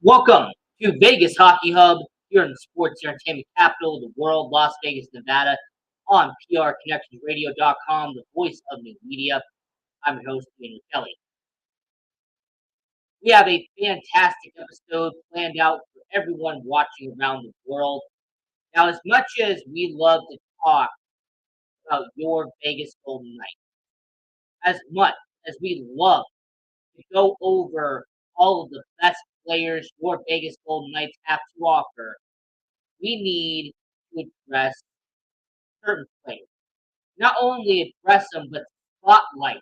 Welcome to Vegas Hockey Hub, here in the sports entertainment capital of the world, Las Vegas, Nevada, on PRConnectionsRadio.com, the voice of new media. I'm your host, Daniil. We have a fantastic episode planned out for everyone watching around the world. Now, as much as we love to talk about your Vegas Golden Knights, as much as we love to go over all of the best players your Vegas Golden Knights have to offer, we need to address certain players. Not only address them, but spotlight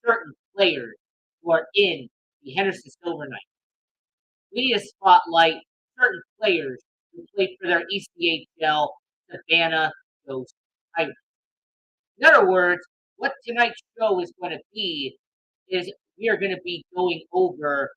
certain players who are in the Henderson Silver Knights. We need to spotlight certain players who played for their ECHL Savannah Ghost Pirates. In other words, what tonight's show is going to be is we are going to be going over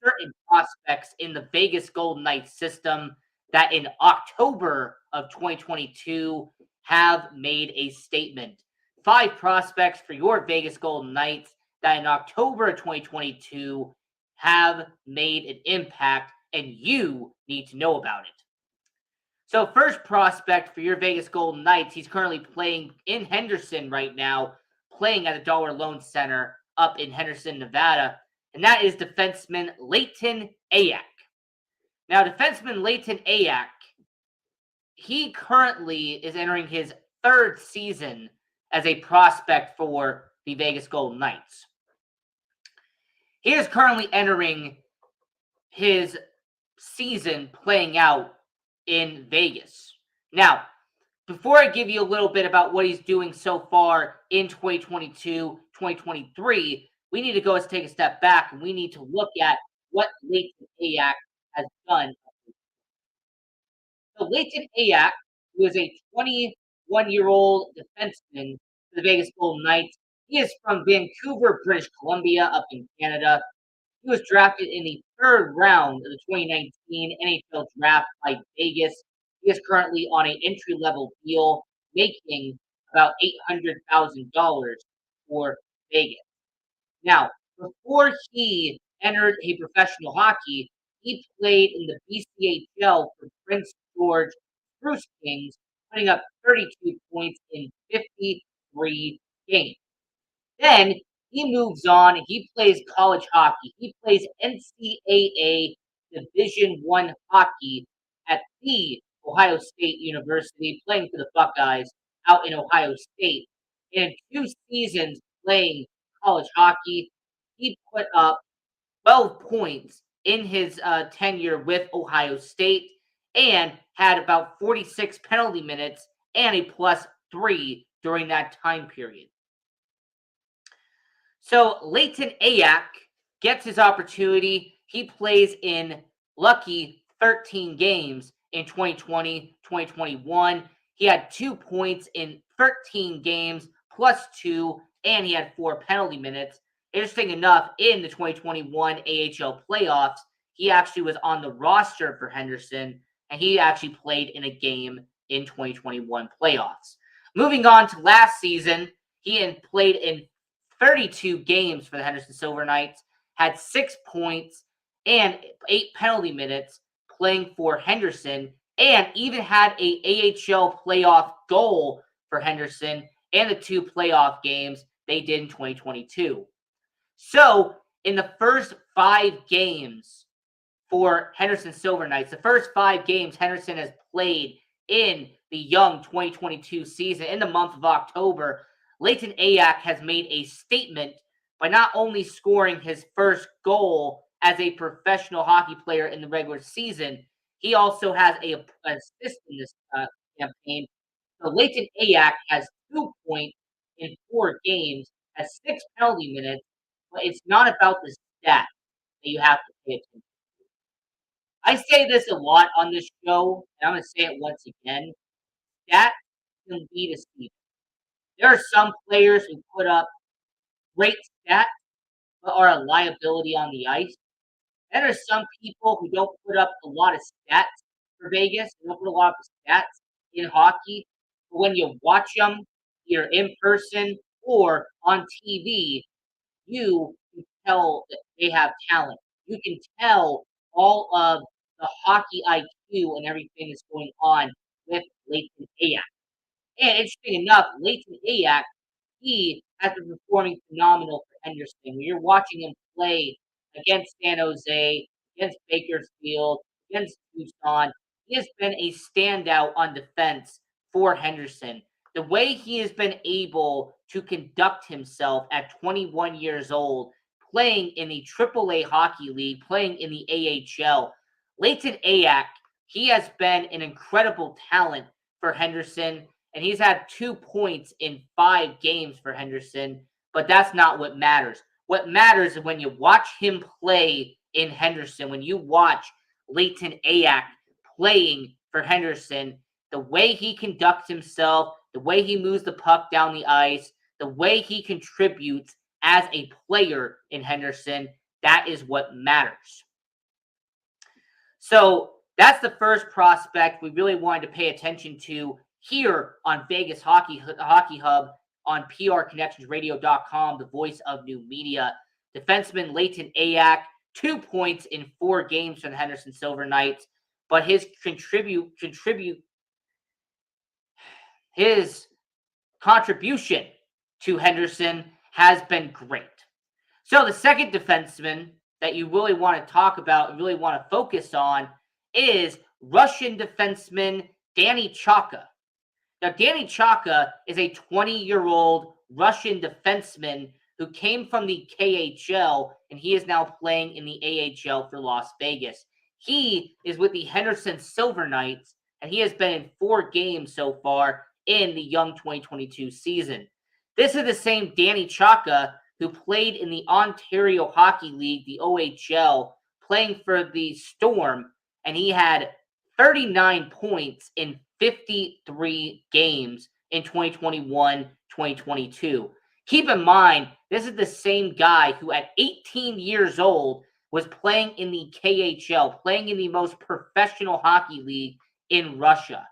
certain prospects in the Vegas Golden Knights system that in October of 2022 have made a statement. 5 prospects for your Vegas Golden Knights that in October of 2022 have made an impact, and you need to know about it. So first prospect for your Vegas Golden Knights, he's currently playing in Henderson right now, playing at the Dollar Loan Center up in Henderson, Nevada, and that is defenseman Layton Ahac. Now, defenseman Layton Ahac, he currently is entering his 3rd season as a prospect for the Vegas Golden Knights. He is currently entering his season playing out in Vegas. Now, before I give you a little bit about what he's doing so far in 2022, 2023, we need to go and take a step back, and we need to look at what Layton Ahac has done. So Layton Ahac, who is a 21-year-old defenseman for the Vegas Golden Knights, he is from Vancouver, British Columbia, up in Canada. He was drafted in the 3rd round of the 2019 NHL draft by Vegas. He is currently on an entry-level deal, making about $800,000 for Vegas. Now, before he entered a professional hockey, he played in the BCHL for Prince George Spruce Kings, putting up 32 points in 53 games. Then he moves on and he plays college hockey. He plays NCAA Division I hockey at the Ohio State University, playing for the Buckeyes out in Ohio State. In 2 seasons playing college hockey, he put up 12 points in his tenure with Ohio State and had about 46 penalty minutes and a +3 during that time period. So Layton Ahac gets his opportunity. He plays in lucky 13 games in 2020, 2021. He had 2 points in 13 games, +2, and he had 4 penalty minutes. Interesting enough, in the 2021 AHL playoffs, he actually was on the roster for Henderson, and he actually played in a game in 2021 playoffs. Moving on to last season, he had played in 32 games for the Henderson Silver Knights, had 6 points and 8 penalty minutes playing for Henderson, and even had a AHL playoff goal for Henderson and the 2 playoff games they did in 2022. So, in the first 5 games for Henderson Silver Knights, the first 5 games Henderson has played in the young 2022 season in the month of October, Layton Ahac has made a statement by not only scoring his first goal as a professional hockey player in the regular season, he also has an assist in this campaign. So Layton Ahac has 2 points in 4 games, has 6 penalty minutes, but it's not about the stat that you have to pay attention to. I say this a lot on this show, and I'm going to say it once again. Stats can be deceiving. There are some players who put up great stats, but are a liability on the ice. Then there are some people who don't put up a lot of stats for Vegas. They don't put a lot of stats in hockey. But when you watch them, either in person or on TV, you can tell that they have talent. You can tell all of the hockey IQ and everything that's going on with Layton. And interesting enough, Layton, he has been performing phenomenal for Henderson. When you're watching him play against San Jose, against Bakersfield, against Tucson, he has been a standout on defense for Henderson. The way he has been able to conduct himself at 21 years old, playing in the AAA Hockey League, playing in the AHL, Layton, he has been an incredible talent for Henderson, and he's had 2 points in 5 games for Henderson, but that's not what matters. What matters is when you watch him play in Henderson, when you watch Layton playing for Henderson, the way he conducts himself, the way he moves the puck down the ice, the way he contributes as a player in Henderson, that is what matters. So that's the first prospect we really wanted to pay attention to here on Vegas Hockey Hub on PRConnectionsRadio.com, the voice of new media. Defenseman Layton, 2 points in 4 games for the Henderson Silver Knights, but his contribution to Henderson has been great. So the second defenseman that you really want to talk about and really want to focus on is Russian defenseman Daniil Chayka. Now, Daniil Chayka is a 20-year-old Russian defenseman who came from the KHL, and he is now playing in the AHL for Las Vegas. He is with the Henderson Silver Knights, and he has been in 4 games so far in the young 2022 season. This is the same Daniil Chayka who played in the Ontario Hockey League, the OHL, playing for the Storm, and he had 39 points in 53 games in 2021-2022. Keep in mind, this is the same guy who at 18 years old was playing in the KHL, playing in the most professional hockey league in Russia.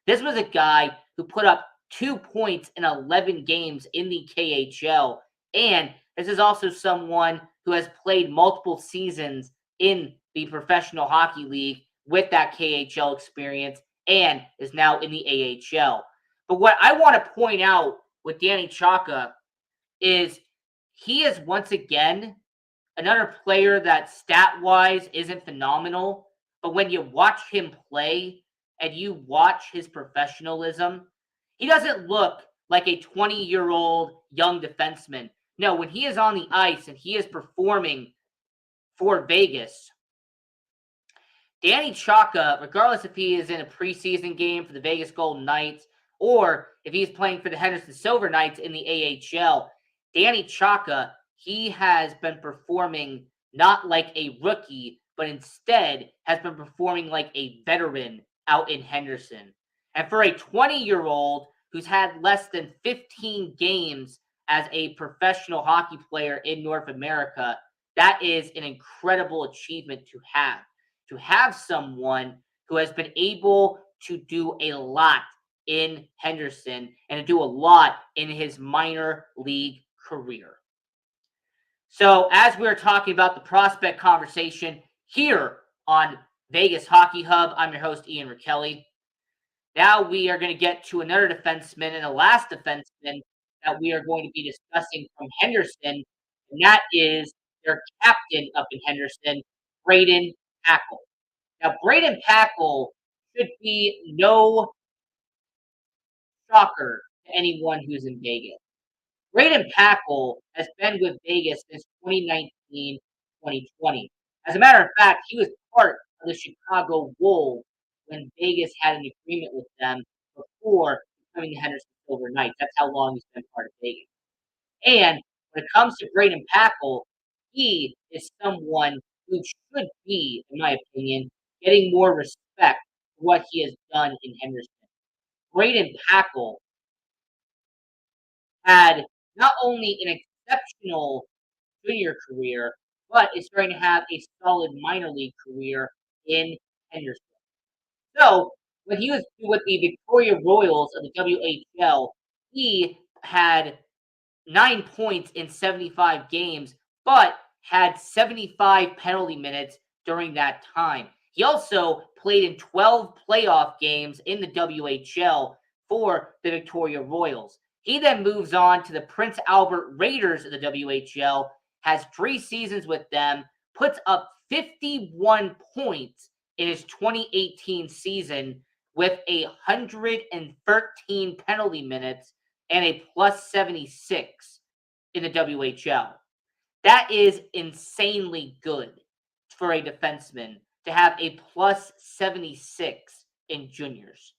This was a guy who put up 2 points in 11 games in the KHL, and this is also someone who has played multiple seasons in the professional hockey league with that KHL experience and is now in the AHL. But what I want to point out with Daniil Chayka is he is once again another player that stat-wise isn't phenomenal, but when you watch him play and you watch his professionalism, he doesn't look like a 20-year-old young defenseman. No, when he is on the ice and he is performing for Vegas, Daniil Chayka, regardless if he is in a preseason game for the Vegas Golden Knights or if he's playing for the Henderson Silver Knights in the AHL, Daniil Chayka, he has been performing not like a rookie, but instead has been performing like a veteran out in Henderson. And for a 20-year-old who's had less than 15 games as a professional hockey player in North America, that is an incredible achievement to have. To have someone who has been able to do a lot in Henderson and to do a lot in his minor league career. So as we're talking about the prospect conversation here on Vegas Hockey Hub, I'm your host, Ian Rachiele. Now we are going to get to another defenseman and the last defenseman that we are going to be discussing from Henderson, and that is their captain up in Henderson, Bryaden. Now, Bryaden should be no shocker to anyone who's in Vegas. Bryaden has been with Vegas since 2019-2020. As a matter of fact, he was part of the Chicago Wolves when Vegas had an agreement with them before becoming the Henderson Silver Knights. That's how long he's been part of Vegas. And when it comes to Bryaden, he is someone who should be, in my opinion, getting more respect for what he has done in Henderson. Bryaden had not only an exceptional junior career, but is starting to have a solid minor league career in Henderson. So, when he was with the Victoria Royals of the WHL, he had 9 points in 75 games, but had 75 penalty minutes during that time. He also played in 12 playoff games in the WHL for the Victoria Royals. He then moves on to the Prince Albert Raiders of the WHL, has 3 seasons with them, puts up 51 points in his 2018 season with 113 penalty minutes and a plus 76 in the WHL. That is insanely good for a defenseman to have a plus 76 in juniors.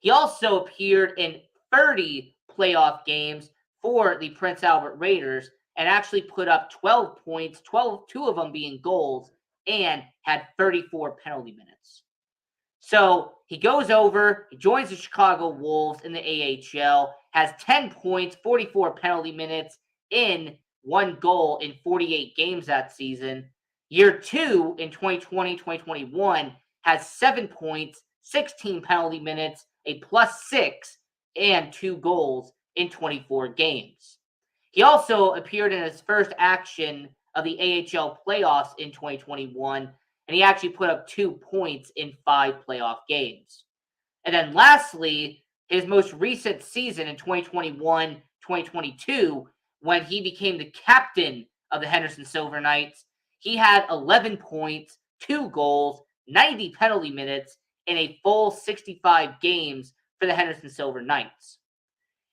He also appeared in 30 playoff games for the Prince Albert Raiders and actually put up 12 points, 2 of them being goals, and had 34 penalty minutes. So he goes over, he joins the Chicago Wolves in the AHL, has 10 points, 44 penalty minutes, in 1 goal in 48 games that season. Year 2 in 2020-2021 has 7 points, 16 penalty minutes, a plus 6, and 2 goals in 24 games. He also appeared in his first action of the AHL playoffs in 2021, and he actually put up 2 points in 5 playoff games. And then lastly, his most recent season in 2021-2022, when he became the captain of the Henderson Silver Knights, he had 11 points, 2 goals, 90 penalty minutes, in a full 65 games for the Henderson Silver Knights.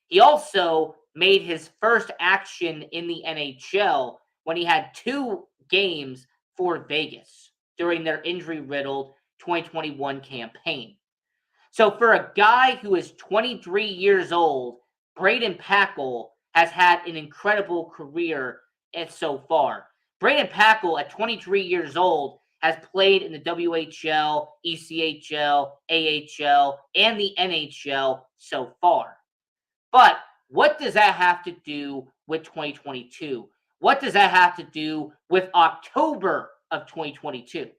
He also made his first action in the NHL when he had 2 games for Vegas during their injury-riddled 2021 campaign. So for a guy who is 23 years old, Brayden Pachal has had an incredible career so far. Brayden Pachal, at 23 years old, has played in the WHL, ECHL, AHL, and the NHL so far. But what does that have to do with 2022? What does that have to do with October of 2022?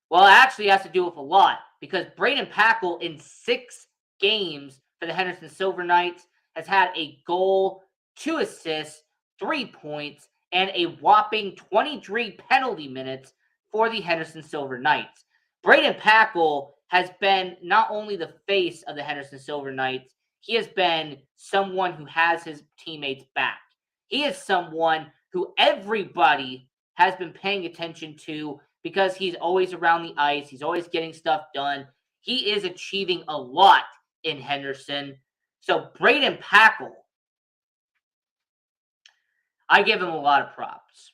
Well, it actually has to do with a lot, because Brayden Pachal, in 6 games for the Henderson Silver Knights, has had a goal, 2 assists, 3 points, and a whopping 23 penalty minutes for the Henderson Silver Knights. Brayden Pachal has been not only the face of the Henderson Silver Knights, he has been someone who has his teammates back. He is someone who everybody has been paying attention to because he's always around the ice. He's always getting stuff done. He is achieving a lot in Henderson. So Brayden Pachal, I give him a lot of props.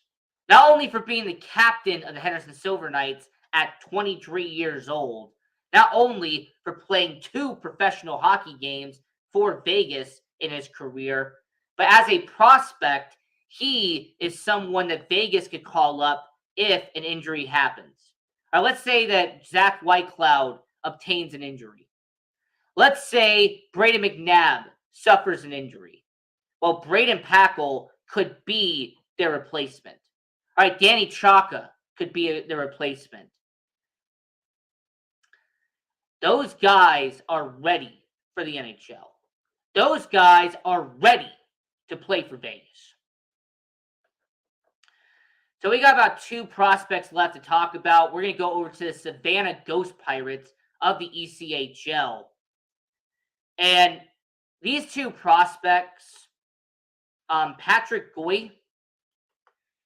Not only for being the captain of the Henderson Silver Knights at 23 years old, not only for playing 2 professional hockey games for Vegas in his career, but as a prospect, he is someone that Vegas could call up if an injury happens. Or let's say that Zach Whitecloud obtains an injury. Let's say Brayden McNabb suffers an injury. Well, Brayden Pachal could be their replacement. All right, Danny Chayka could be their replacement. Those guys are ready for the NHL. Those guys are ready to play for Vegas. So we got about 2 prospects left to talk about. We're going to go over to the Savannah Ghost Pirates of the ECHL. And these 2 prospects, Patrick Guay,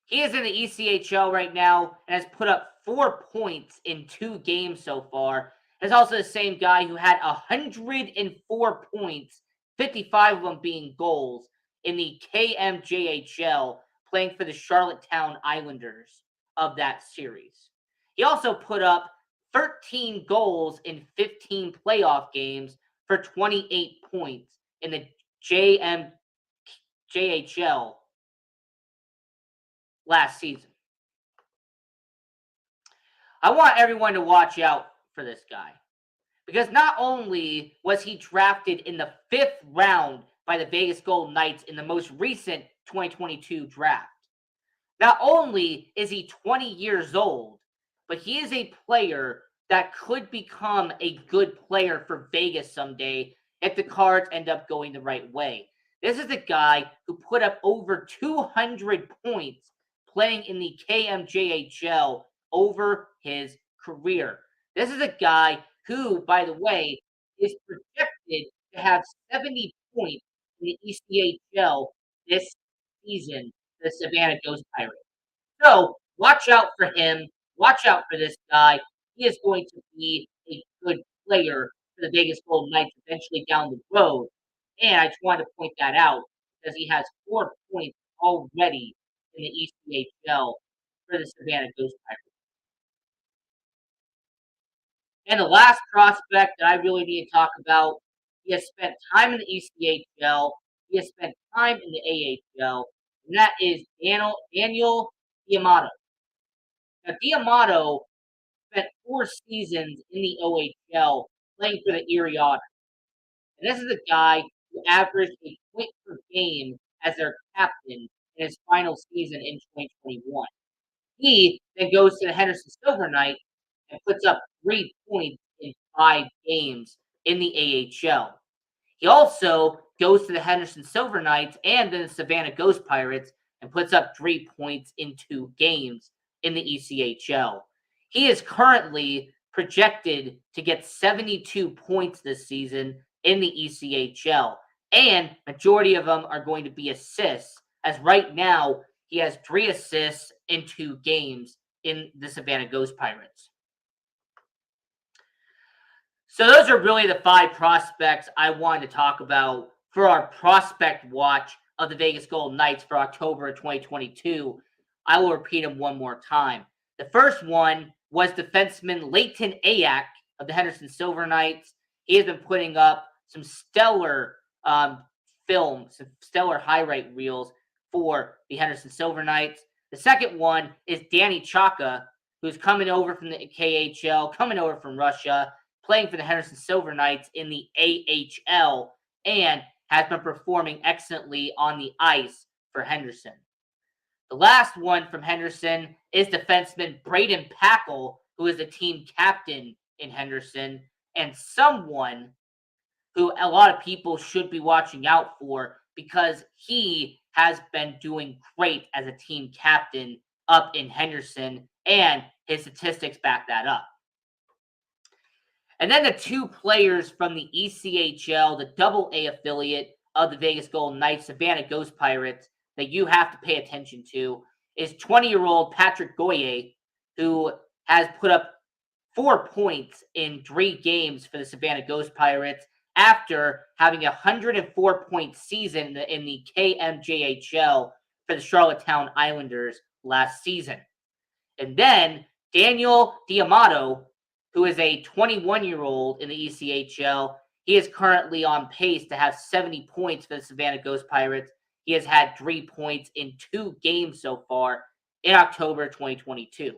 he is in the ECHL right now and has put up 4 points in 2 games so far. There's also the same guy who had 104 points, 55 of them being goals, in the KMJHL, playing for the Charlottetown Islanders of that series. He also put up 13 goals in 15 playoff games for 28 points in the JHL last season. I want everyone to watch out for this guy, because not only was he drafted in the 5th round by the Vegas Golden Knights in the most recent 2022 draft, not only is he 20 years old, but he is a player that could become a good player for Vegas someday if the cards end up going the right way. This is a guy who put up over 200 points playing in the KMJHL over his career. This is a guy who, by the way, is projected to have 70 points in the ECHL this season, the Savannah Ghost Pirates. So watch out for him. Watch out for this guy. He is going to be a good player for the Vegas Golden Knights eventually down the road. And I just wanted to point that out because he has 4 points already in the ECHL for the Savannah Ghost Pirates. And the last prospect that I really need to talk about, he has spent time in the ECHL, he has spent time in the AHL, and that is Daniil Diamato. Now, Diamato spent 4 seasons in the OHL playing for the Erie Otters. And this is a guy who averaged a point per game as their captain in his final season in 2021. He then goes to the Henderson Silver Knights and puts up 3 points in 5 games in the AHL. He also goes to the Henderson Silver Knights and then the Savannah Ghost Pirates and puts up 3 points in 2 games in the ECHL. He is currently projected to get 72 points this season in the ECHL, and majority of them are going to be assists, as right now he has 3 assists in 2 games in the Savannah Ghost Pirates. So those are really the 5 prospects I wanted to talk about for our prospect watch of the Vegas Golden Knights for October of 2022. I will repeat them one more time. The first one was defenseman Layton Ahac of the Henderson Silver Knights. He has been putting up some stellar film, some stellar highlight reels for the Henderson Silver Knights. The second one is Danny Chayka, who's coming over from the KHL, coming over from Russia, playing for the Henderson Silver Knights in the AHL, and has been performing excellently on the ice for Henderson. The last one from Henderson is defenseman Bryaden, who is the team captain in Henderson, and someone who a lot of people should be watching out for because he has been doing great as a team captain up in Henderson, and his statistics back that up. And then the 2 players from the ECHL, the Double-A affiliate of the Vegas Golden Knights, Savannah Ghost Pirates, that you have to pay attention to is 20-year-old Patrick Guay, who has put up 4 points in 3 games for the Savannah Ghost Pirates after having a 104-point season in the KMJHL for the Charlottetown Islanders last season. And then Daniil Diamato, who is a 21-year-old in the ECHL. He is currently on pace to have 70 points for the Savannah Ghost Pirates. He has had 3 points in 2 games so far in October 2022.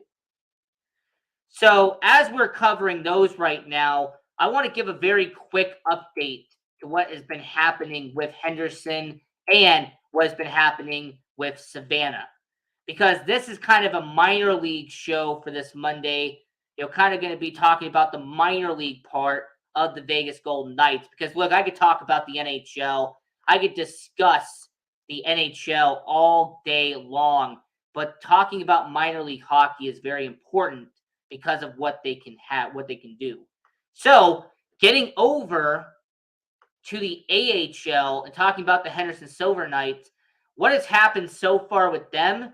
So as we're covering those right now, I want to give a very quick update to what has been happening with Henderson and what has been happening with Savannah. Because this is kind of a minor league show for this Monday. Kind of going to be talking about the minor league part of the Vegas Golden Knights. Because, look, I could talk about the NHL. I could discuss the NHL all day long. But talking about minor league hockey is very important because of what they can have, what they can do. So, getting over to the AHL and talking about the Henderson Silver Knights, what has happened so far with them?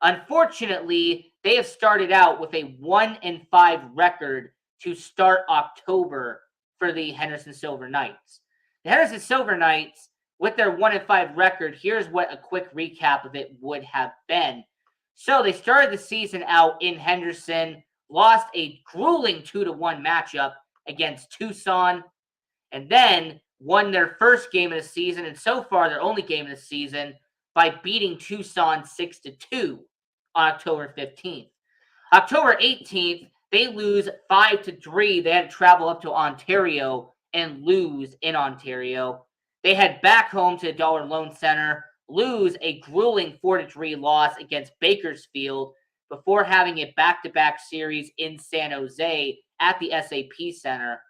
Unfortunately, they have started out with a 1-5 record to start October for the Henderson Silver Knights. The Henderson Silver Knights, with their 1-5 record, here's what a quick recap of it would have been. So they started the season out in Henderson, lost a grueling 2-1 matchup against Tucson, and then won their first game of the season, and so far their only game of the season, by beating Tucson 6-2 on October 15th. October 18th, they lose 5-3. They had to travel up to Ontario and lose in Ontario. They head back home to the Dollar Loan Center, lose a grueling 4-3 loss against Bakersfield before having a back-to-back series in San Jose at the SAP Center.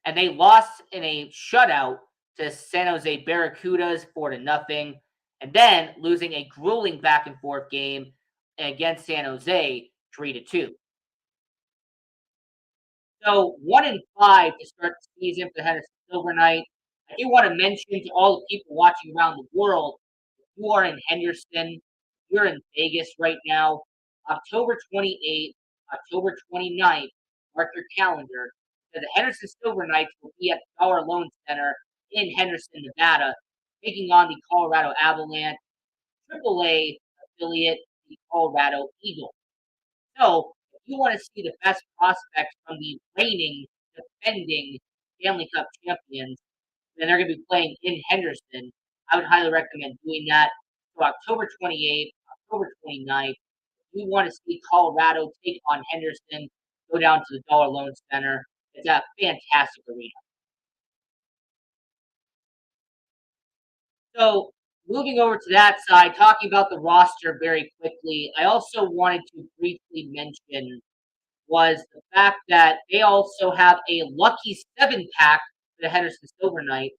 And they lost in a shutout to San Jose Barracudas 4-0. And then losing a grueling back-and-forth game against San Jose 3-2. So 1-5 to start the season for the Henderson Silver Knights. I do want to mention to all the people watching around the world, if you are in Henderson, you're in Vegas right now, October 28th, October 29th, mark your calendar. So the Henderson Silver Knights will be at the Dollar Loan Center in Henderson, Nevada, taking on the Colorado Avalanche, AAA affiliate, the Colorado Eagles. So, if you want to see the best prospects from the reigning, defending Stanley Cup champions, then they're going to be playing in Henderson. I would highly recommend doing that. So, October 28th, October 29th, if you want to see Colorado take on Henderson, go down to the Dollar Loan Center. It's a fantastic arena. So, moving over to that side, talking about the roster very quickly, I also wanted to briefly mention was the fact that they also have a lucky 7-pack for the Henderson Silver Knight.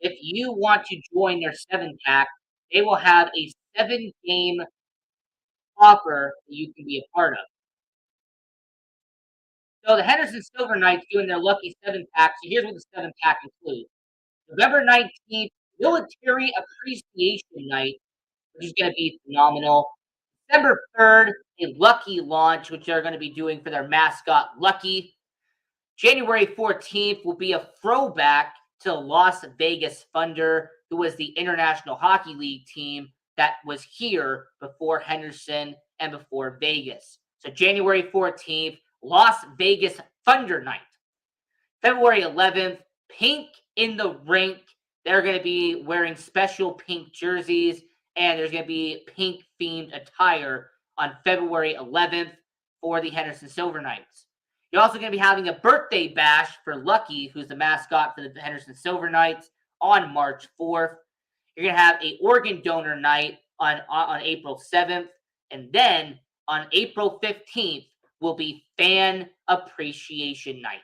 If you want to join their 7-pack, they will have a 7-game offer that you can be a part of. So the Henderson Silver Knights doing their lucky 7-pack. So here's what the 7-pack includes. November 19th, Military Appreciation Night, which is going to be phenomenal. December 3rd, a Lucky launch, which they're going to be doing for their mascot, Lucky. January 14th will be a throwback to the Las Vegas Thunder, who was the International Hockey League team that was here before Henderson and before Vegas. So January 14th, Las Vegas Thunder Night. February 11th, Pink in the Rink. They're going to be wearing special pink jerseys, and there's going to be pink-themed attire on February 11th for the Henderson Silver Knights. You're also going to be having a birthday bash for Lucky, who's the mascot for the Henderson Silver Knights, on March 4th. You're going to have a organ donor night on April 7th. And then on April 15th will be Fan Appreciation Night.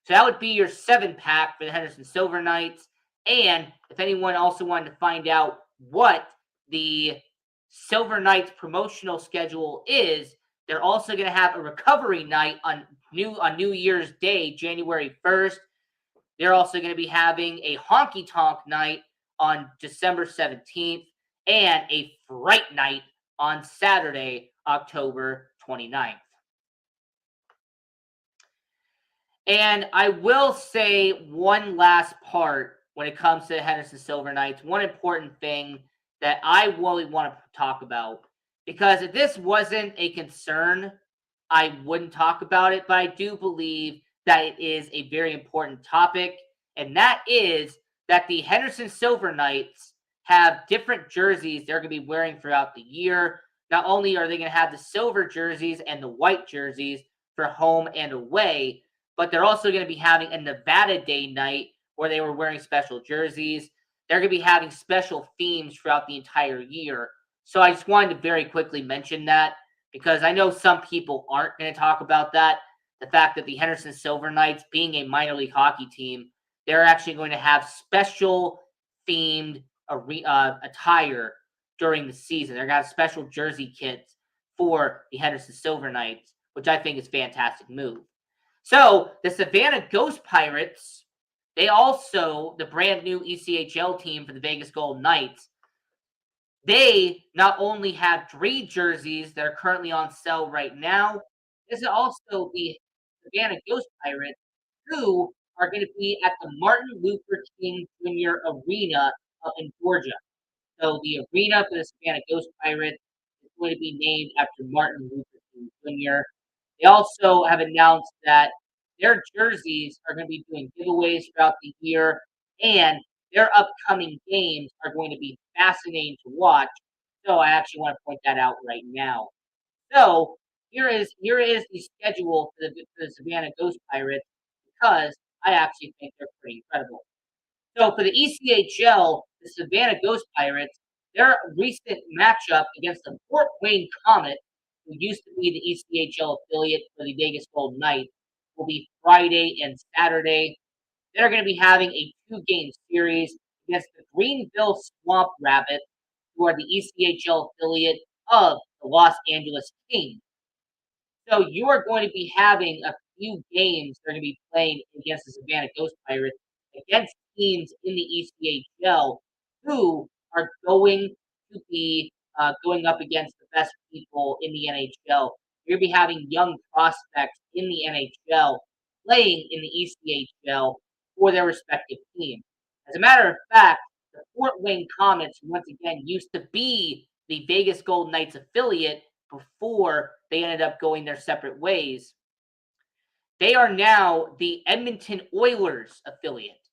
So that would be your 7-pack for the Henderson Silver Knights. And if anyone also wanted to find out what the Silver Knights promotional schedule is, they're also going to have a recovery night on New Year's Day, January 1st. They're also going to be having a honky tonk night on December 17th and a fright night on Saturday, October 29th. And I will say one last part when it comes to the Henderson Silver Knights, one important thing that I really want to talk about. Because if this wasn't a concern, I wouldn't talk about it. But I do believe that it is a very important topic. And that is that the Henderson Silver Knights have different jerseys they're going to be wearing throughout the year. Not only are they going to have the silver jerseys and the white jerseys for home and away, but they're also going to be having a Nevada Day night where they were wearing special jerseys. They're going to be having special themes throughout the entire year. So I just wanted to very quickly mention that because I know some people aren't going to talk about that. The fact that the Henderson Silver Knights, being a minor league hockey team, they're actually going to have special themed attire during the season. They're going to have special jersey kits for the Henderson Silver Knights, which I think is a fantastic move. So the Savannah Ghost Pirates, they also, the brand new ECHL team for the Vegas Golden Knights, they not only have 3 jerseys that are currently on sale right now, this is also the Savannah Ghost Pirates, who are going to be at the Martin Luther King Jr. Arena up in Georgia. So the arena for the Savannah Ghost Pirates is going to be named after Martin Luther King Jr. They also have announced that their jerseys are going to be doing giveaways throughout the year, and their upcoming games are going to be fascinating to watch. So I actually want to point that out right now. So here is the schedule for the Savannah Ghost Pirates because I actually think they're pretty incredible. So for the ECHL, the Savannah Ghost Pirates, their recent matchup against the Fort Wayne Comet, who used to be the ECHL affiliate for the Vegas Golden Knights, will be Friday and Saturday. They're going to be having a 2-game series against the Greenville Swamp Rabbits, who are the ECHL affiliate of the Los Angeles Kings. So you are going to be having a few games they're going to be playing against the Savannah Ghost Pirates against teams in the ECHL who are going to be going up against the best people in the NHL. You're going to be having young prospects in the NHL playing in the ECHL for their respective teams. As a matter of fact, the Fort Wayne Comets, once again, used to be the Vegas Golden Knights affiliate before they ended up going their separate ways. They are now the Edmonton Oilers affiliate.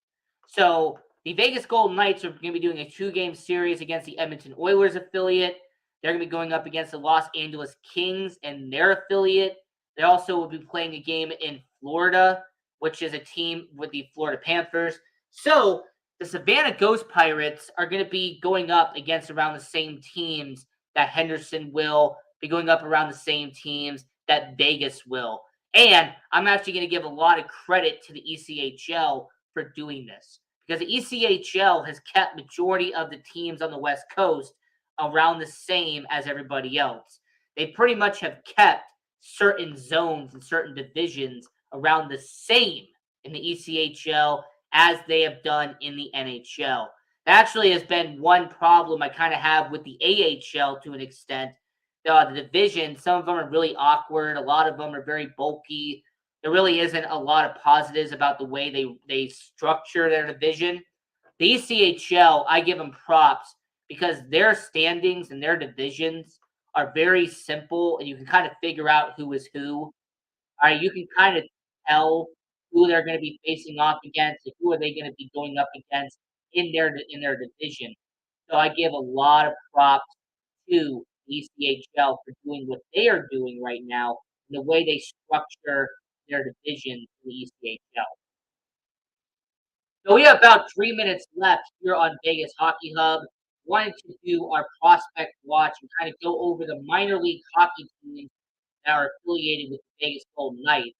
So the Vegas Golden Knights are going to be doing a 2-game series against the Edmonton Oilers affiliate. They're going to be going up against the Los Angeles Kings and their affiliate. They also will be playing a game in Florida, which is a team with the Florida Panthers. So the Savannah Ghost Pirates are going to be going up against around the same teams that Henderson will be going up around the same teams that Vegas will. And I'm actually going to give a lot of credit to the ECHL for doing this because the ECHL has kept majority of the teams on the West Coast around the same as everybody else. They pretty much have kept certain zones and certain divisions around the same in the ECHL as they have done in the NHL. That actually has been one problem I kind of have with the AHL to an extent. The division, some of them are really awkward. A lot of them are very bulky. There really isn't a lot of positives about the way they structure their division. The ECHL, I give them props because their standings and their divisions are very simple, and you can kind of figure out who is who. All right, you can kind of tell who they're going to be facing off against, and who are they going to be going up against in their division. So I give a lot of props to the ECHL for doing what they are doing right now, and the way they structure their division in the ECHL. So we have about 3 minutes left here on Vegas Hockey Hub. Wanted to do our prospect watch and kind of go over the minor league hockey teams that are affiliated with the Vegas Golden Knights.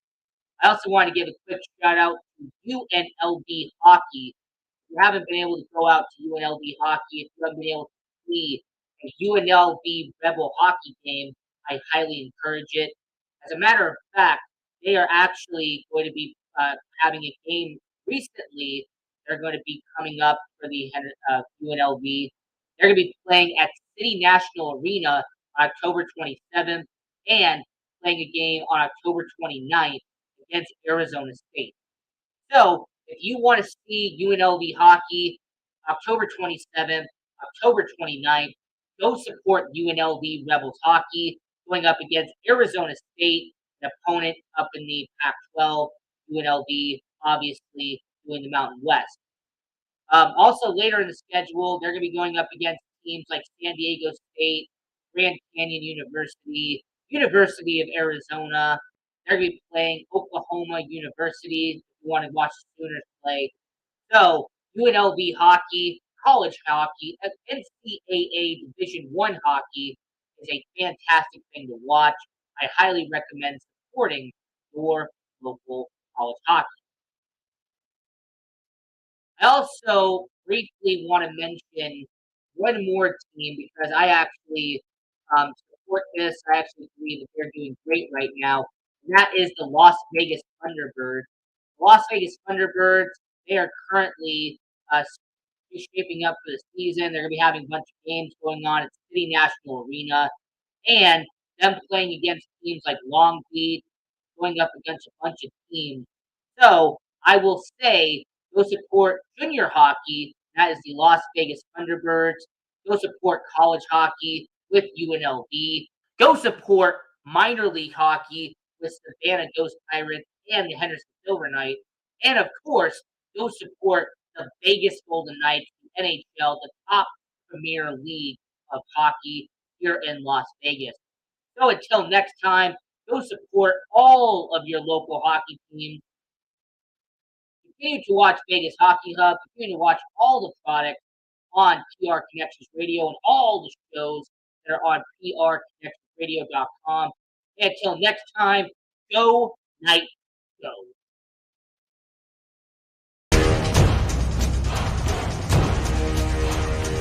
I also want to give a quick shout out to UNLV Hockey. If you haven't been able to go out to UNLV Hockey, if you haven't been able to see a UNLV Rebel hockey game, I highly encourage it. As a matter of fact, they are actually going to be having a game recently. They're going to be coming up for the UNLV. They're going to be playing at City National Arena on October 27th and playing a game on October 29th against Arizona State. So, if you want to see UNLV hockey, October 27th, October 29th, go support UNLV Rebels hockey going up against Arizona State, an opponent up in the Pac-12. UNLV obviously doing the Mountain West. Also, later in the schedule, they're going to be going up against teams like San Diego State, Grand Canyon University, University of Arizona. They're going to be playing Oklahoma University if you want to watch the Sooners play. So, UNLV hockey, college hockey, NCAA Division I hockey is a fantastic thing to watch. I highly recommend supporting your local college hockey. I also briefly want to mention one more team because I actually support this. I actually believe that they're doing great right now, and that is the Las Vegas Thunderbirds. The Las Vegas Thunderbirds, they are currently shaping up for the season. They're going to be having a bunch of games going on at City National Arena, and them playing against teams like Long Beach, going up against a bunch of teams. So I will say go support junior hockey. That is the Las Vegas Thunderbirds. Go support college hockey with UNLV. Go support minor league hockey with Savannah Ghost Pirates and the Henderson Silver Knights. And of course, go support the Vegas Golden Knights, the NHL, the top premier league of hockey here in Las Vegas. So until next time, go support all of your local hockey teams. Continue to watch Vegas Hockey Hub. Continue to watch all the products on PR Connections Radio and all the shows that are on prconnectionsradio.com. And until next time, go Knights, go.